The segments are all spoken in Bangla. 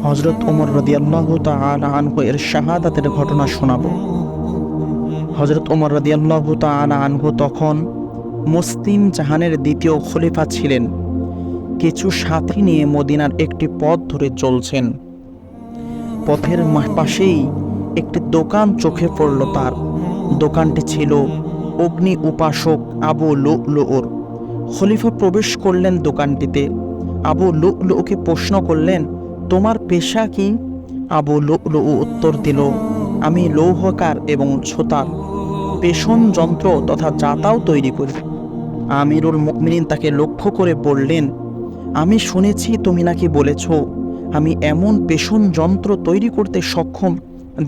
হযরত ওমর রাদিয়াল্লাহু তাআলা আনহু এর শাহাদাতের ঘটনা শোনাবো। হযরত ওমর রাদিয়াল্লাহু তাআলা আনহু তখন মুসলিম জাহানের দ্বিতীয় খলিফা ছিলেন। কিছু সাথী নিয়ে মদিনার একটি পথ ধরে চলছেন। পথের পাশেই একটি দোকান চোখে পড়ল তার। দোকানটি ছিল অগ্নি উপাসক আবু লুলুর। খলিফা প্রবেশ করলেন দোকানটিতে। আবু লুলুকে প্রশ্ন করলেন, তোমার পেশা কি? আবু লুলু উত্তর দিল, আমি লৌহকার এবং ছোতার, পেষণ যন্ত্র তথা জাতাও তৈরি করি। আমিরুল মুমিনিন তাকে লক্ষ্য করে বললেন, আমি শুনেছি তুমি নাকি বলেছ আমি এমন পেষণ যন্ত্র তৈরি করতে সক্ষম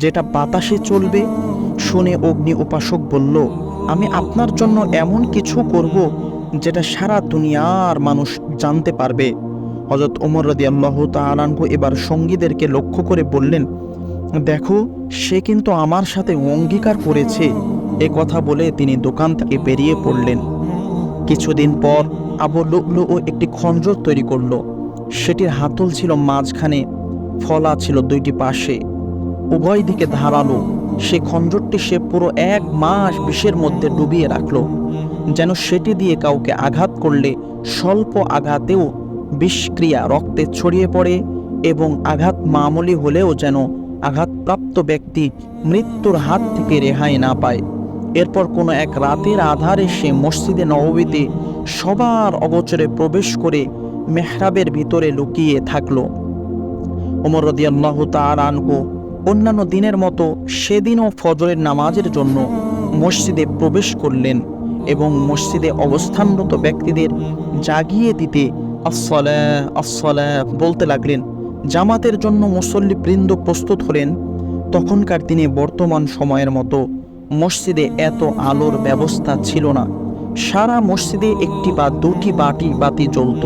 যেটা বাতাসে চলবে। শুনে অগ্নি উপাসক বলল, আমি আপনার জন্য এমন কিছু করব যেটা সারা দুনিয়ার মানুষ জানতে পারবে। হযরত ওমর রাদিয়াল্লাহু তাআলা আনহু এবার সঙ্গীদেরকে লক্ষ্য করে বললেন, দেখো সে কিন্তু আমার সাথে অঙ্গীকার করেছে। এ কথা বলে তিনি দোকান থেকে বেরিয়ে পড়লেন। কিছুদিন পর আবু লুলু একটি খঞ্জর তৈরি করল। সেটির হাতল ছিল মাঝখানে, ফলা ছিল দুইটি পাশে, উভয় দিকে ধারালো। সে খঞ্জরটি সে পুরো 1 মাস বিষের মধ্যে ডুবিয়ে রাখল, যেন সেটি দিয়ে কাউকে আঘাত করলে স্বল্প আঘাতেও বিষক্রিয়া রক্তে ছড়িয়ে পড়ে এবং আঘাত মামুলি হলেও যেন আঘাতপ্রাপ্ত ব্যক্তি মৃত্যুর হাত থেকে রেহাই না পায়। এরপর কোনো এক রাতের আধারে সে মসজিদে নববীতে সবার অগোচরে প্রবেশ করে মেহরাবের ভিতরে লুকিয়ে থাকলো। ওমর রাদিয়াল্লাহু তাআলা আনহু অন্যান্য দিনের মতো সেদিনও ফজরের নামাজের জন্য মসজিদে প্রবেশ করলেন এবং মসজিদে অবস্থানরত ব্যক্তিদের জাগিয়ে দিতে আসসালাহ আসসালাহ বলতে লাগলেন। জামাতের জন্য মুসল্লি বৃন্দ প্রস্তুত হলেন। তখনকার দিনে বর্তমান সময়ের মতো মসজিদে এত আলোর ব্যবস্থা ছিল না। সারা মসজিদে একটি বা দুটি বাতি জ্বলত।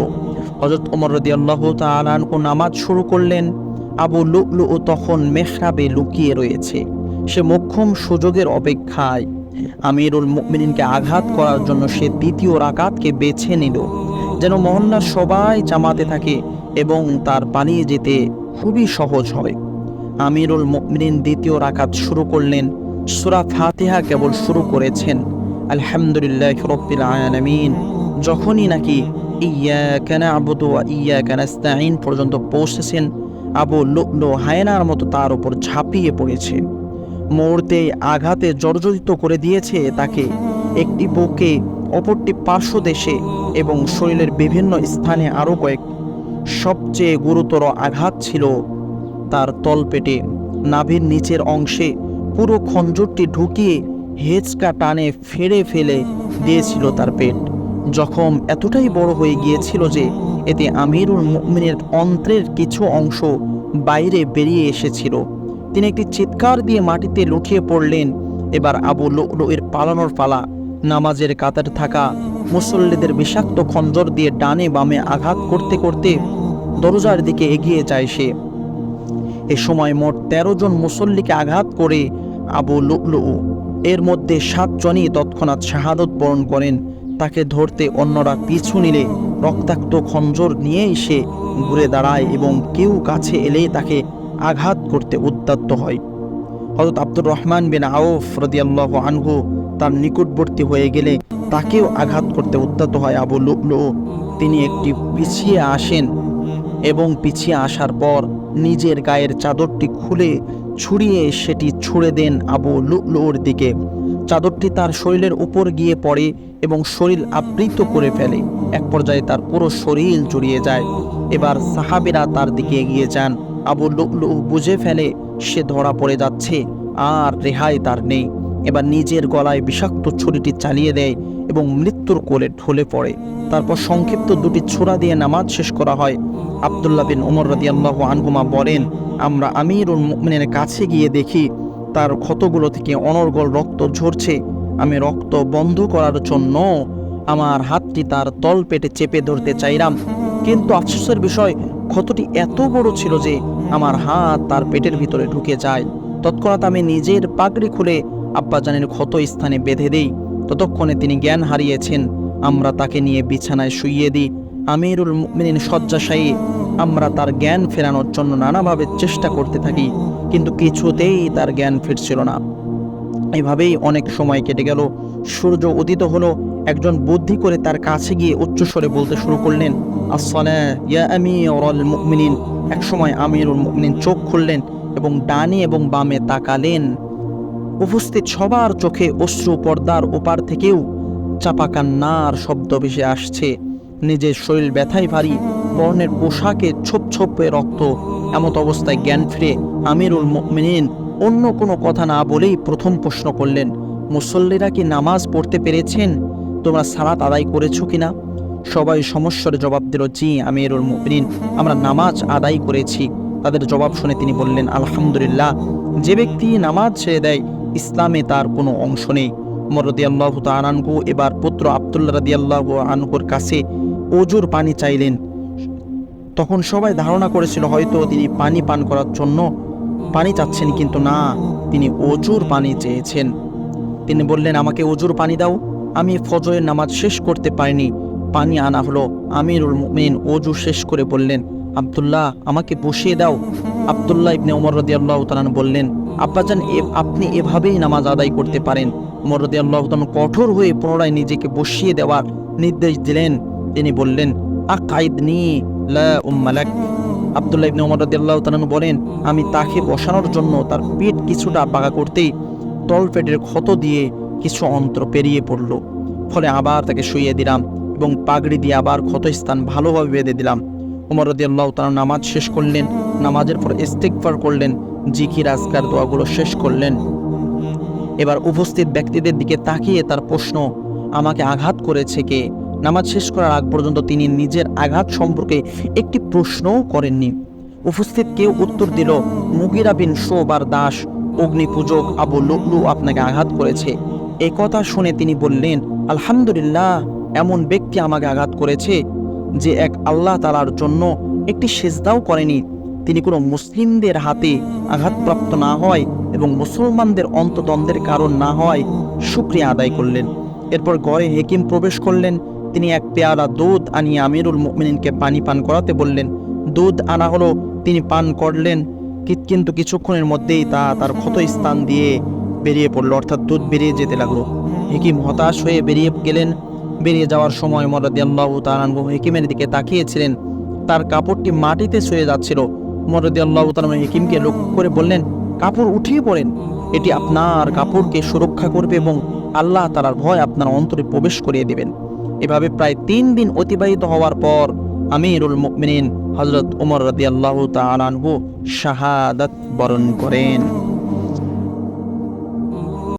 হযরত ওমর রাদিয়াল্লাহু তাআলা আনহু নামাজ শুরু করলেন। আবু লুলু তখন মেহরাবে লুকিয়ে রয়েছে। সে মোক্ষম সুযোগের অপেক্ষায়। আমিরুল মুমিনিনকে আঘাত করার জন্য সে দ্বিতীয় রাকাতকে বেছে নিল, যেন মহল্লার সবাই জামাতে থাকে এবং তার পালিয়ে যেতে খুবই সহজ হয়। আমিরুল মুমিনিন দ্বিতীয় রাকাত শুরু করলেন। সূরা ফাতিহা কেবল শুরু করেছেন, আলহামদুলিল্লাহি রাব্বিল আলামিন, যখনই নাকি ইয়্যাকা না'বুদু ওয়া ইয়্যাকা নাস্তাঈন পর্যন্ত পৌঁছেছেন, আবু লুলু হায়নার মতো তার উপর ঝাঁপিয়ে পড়েছে। মুহূর্তে আঘাতে জর্জরিত করে দিয়েছে তাকে। একটি বুকে, অপরটি পার্শ্বদেশে এবং শরীরের বিভিন্ন স্থানে আরও কয়েক। সবচেয়ে গুরুতর আঘাত ছিল তার তলপেটে। নাভির নিচের অংশে পুরো খঞ্জরটি ঢুকিয়ে হেঁচকা টানে ফেড়ে ফেলে দিয়েছিল তার পেট। জখম এতটাই বড় হয়ে গিয়েছিল যে এতে আমিরুল মুমিনের অন্ত্রের কিছু অংশ বাইরে বেরিয়ে এসেছিল। তিনি একটি চিৎকার দিয়ে মাটিতে লুটিয়ে পড়লেন। এবার আবু লুলু এর পালানোর পালা। নামাজের কাতারে থাকা মুসল্লিদের বিষাক্ত খঞ্জর দিয়ে ডানে বামে আঘাত করতে করতে দরজার দিকে এগিয়ে যায় সে। এ সময় মোট 13 জন মুসল্লিকে আঘাত করে আবু লুলু। এর মধ্যে 7 জনই তৎক্ষণাৎ শাহাদত বরণ করেন। তাকে ধরতে অন্যরা পিছু নিলে রক্তাক্ত খঞ্জর নিয়েই সে ঘুরে দাঁড়ায় এবং কেউ কাছে এলেই তাকে আঘাত করতে উদ্যত হয়। হযরত আব্দুর রহমান বিন আউফ রাদিয়াল্লাহু আনহু তার নিকটবর্তী হয়ে গেলে তাকেও আঘাত করতে উদ্যত হয় আবু লুলু। তিনি একটি পিছিয়ে আসেন এবং পিছিয়ে আসার পর নিজের গায়ের চাদরটি খুলে ছুঁড়িয়ে সেটি ছুঁড়ে দেন আবু লুলুর দিকে। চাদরটি তার শরীরের উপর গিয়ে পড়ে এবং শরীর আবৃত করে ফেলে। এক পর্যায়ে তার পুরো শরীর জড়িয়ে যায়। এবার সাহাবীরা তার দিকে এগিয়ে যান। আবু লুলু বুঝে ফেলে সে ধরা পড়ে যাচ্ছে, আর রেহাই তার নেই। এবার নিজের গলায় বিষাক্ত ছুরিটি চালিয়ে দেয় এবং মৃত্যুর কোলে ঢলে পড়ে। তারপর সংক্ষিপ্ত 2টি ছোরা দিয়ে নামাজ শেষ করা হয়। আব্দুল্লাহ বিন ওমর রাদিয়াল্লাহু আনহুমা বলেন, আমরা আমিরুল মুমিনের কাছে গিয়ে দেখি তার ক্ষতগুলো থেকে অনর্গল রক্ত ঝরছে। আমি রক্ত বন্ধ করার জন্য আমার হাতটি তার তল পেটে চেপে ধরতে চাইলাম, কিন্তু আফসোসের বিষয় ক্ষতটি এত বড় ছিল যে আমার হাত তার পেটের ভিতরে ঢুকে যায়। তৎক্ষণাৎ আমি নিজের পাগড়ি খুলে আব্বাজানের ক্ষত স্থানে বেঁধে দেই। ততক্ষণে তিনি জ্ঞান হারিয়েছেন। আমরা তাকে নিয়ে বিছানায় শুইয়ে দিই। আমিরুল মুমিনিন শয্যাশায়ী। আমরা তার জ্ঞান ফেরানোর জন্য নানাভাবে চেষ্টা করতে থাকি, কিন্তু কিছুতেই তার জ্ঞান ফিরছিল না। এভাবেই অনেক সময় কেটে গেল। সূর্য উদিত হলো। একজন বুদ্ধি করে তার কাছে গিয়ে উচ্চস্বরে বলতে শুরু করলেন, আসসালাহ ইয়া আমিরুল মুমিনিন। এক সময় আমিরুল মুমিনিন চোখ খুললেন এবং ডানে এবং বামে তাকালেন। উপস্থিত সবার চোখে অশ্রু, পর্দার ওপার থেকেও চাপা কান্নার শব্দ ভেসে আসছে। নিজের শরীর ব্যথায় ভারী, পরনের পোশাকে ছোপ ছোপে রক্ত। এমত অবস্থায় জ্ঞান ফিরে আমিরুল মুমিনিন অন্য কোনো কথা না বলেই প্রথম প্রশ্ন করলেন, মুসল্লিরা কি নামাজ পড়তে পেরেছেন? তোমরা সালাত আদায় করেছো কিনা? সবাই সমস্যার জবাব দিল, জি আমিরুল মুমিনিন, আমরা নামাজ আদায় করেছি। তাদের জবাব শুনে তিনি বললেন, আলহামদুলিল্লাহ। যে ব্যক্তি নামাজ ছেড়ে দেয়, ইসলামে তার কোনো অংশ নেই। ওমর রাদিয়াল্লাহু তাআলা আনহু এবার পুত্র আব্দুল্লাহ রাদিয়াল্লাহু আনহুর কাছে ওজুর পানি চাইলেন। তখন সবাই ধারণা করেছিল হয়তো তিনি পানি পান করার জন্য পানি চাচ্ছেন, কিন্তু না, তিনি ওজুর পানি চেয়েছেন। তিনি বললেন, আমাকে ওজুর পানি দাও। আমি ফজরের নামাজ শেষ করতে পারিনি। পানি আনা হলো। আমিরুল মুমিনিন ওজু শেষ করে বললেন, আব্দুল্লাহ, আমাকে বসিয়ে দাও। আব্দুল্লাহ ইবনে ওমর রাদিয়াল্লাহু তাআলা বললেন, আব্বাজান, আপনি এভাবেই নামাজ আদায় করতে পারেন। ওমর রাদিয়াল্লাহু তাআলা কঠোর হয়ে পুনরায় নিজেকে বসিয়ে দেওয়ার নির্দেশ দিলেন। তিনি বললেন, আকাইদনি লা উম্মালাক। আব্দুল্লাহ ইবনে ওমর রাদিয়াল্লাহু তাআলা বলেন, আমি তাকে বসানোর জন্য তার পেট কিছুটা বাঁকা করতেই তলপেটের ক্ষত দিয়ে কিছু অন্ত্র পেরিয়ে পড়ল। ফলে আবার তাকে শুইয়ে দিলাম এবং পাগড়ি দিয়ে আবার ক্ষতস্থান ভালোভাবে বেঁধে দিলাম। ওমর রাদিয়াল্লাহু তাআলা নামাজ শেষ করলেন। নামাজের পর ইস্তিগফার করলেন, জিকির আজকার দোয়াগুলো শেষ করলেন। এবার উপস্থিত ব্যক্তিদের দিকে তাকিয়ে তার প্রশ্ন, আমাকে আঘাত করেছে কে? নামাজ শেষ করার আগ পর্যন্ত তিনি নিজের আঘাত সম্পর্কে একটি প্রশ্নও করেননি। উপস্থিত কেউ উত্তর দিল, মুগিরা বিন শুবার দাস অগ্নিপূজক আবু লুলু আপনাকে আঘাত করেছে। এই কথা শুনে তিনি বললেন, আলহামদুলিল্লাহ, এমন ব্যক্তি আমাকে আঘাত করেছে যে এক আল্লাহ তাআলার জন্য একটি সেজদাও করেনি। তিনি কোনো মুসলিমদের হাতে আঘাতপ্রাপ্ত না হয় এবং মুসলমানদের অন্তদ্বন্দ্বের কারণ না হয় শুকরিয়া আদায় করলেন। এরপর ঘরে হেকিম প্রবেশ করলেন। তিনি এক পেয়ালা দুধ আনিয়ে আমিরুল মুমিনিনকে পানি পান করাতে বললেন। দুধ আনা হলো, তিনি পান করলেন, কিন্তু কিছুক্ষণের মধ্যেই তার ক্ষত স্থান দিয়ে বেরিয়ে পড়লো, অর্থাৎ দুধ বেরিয়ে যেতে লাগলো। হেকিম হতাশ হয়ে বেরিয়ে গেলেন। বেরিয়ে যাওয়ার সময় ওমর রাদিয়াল্লাহু তাআলা আনহু হেকিমের দিকে তাকিয়েছিলেন। তার কাপড়টি মাটিতে ছুঁয়ে যাচ্ছিল। ওমর রাদিয়াল্লাহু তাআলা হেকিমকে লক্ষ্য করে বললেন, কাপড় উঠিয়ে পড়েন, এটি আপনার কাপড়কে সুরক্ষা করবে এবং আল্লাহ তাআলার ভয় আপনার অন্তরে প্রবেশ করিয়ে দেবেন। এভাবে প্রায় 3 দিন অতিবাহিত হওয়ার পর আমিরুল মুমিনিন হযরত ওমর রাদিয়াল্লাহু তাআলা আনহু শাহাদাত বরণ করেন।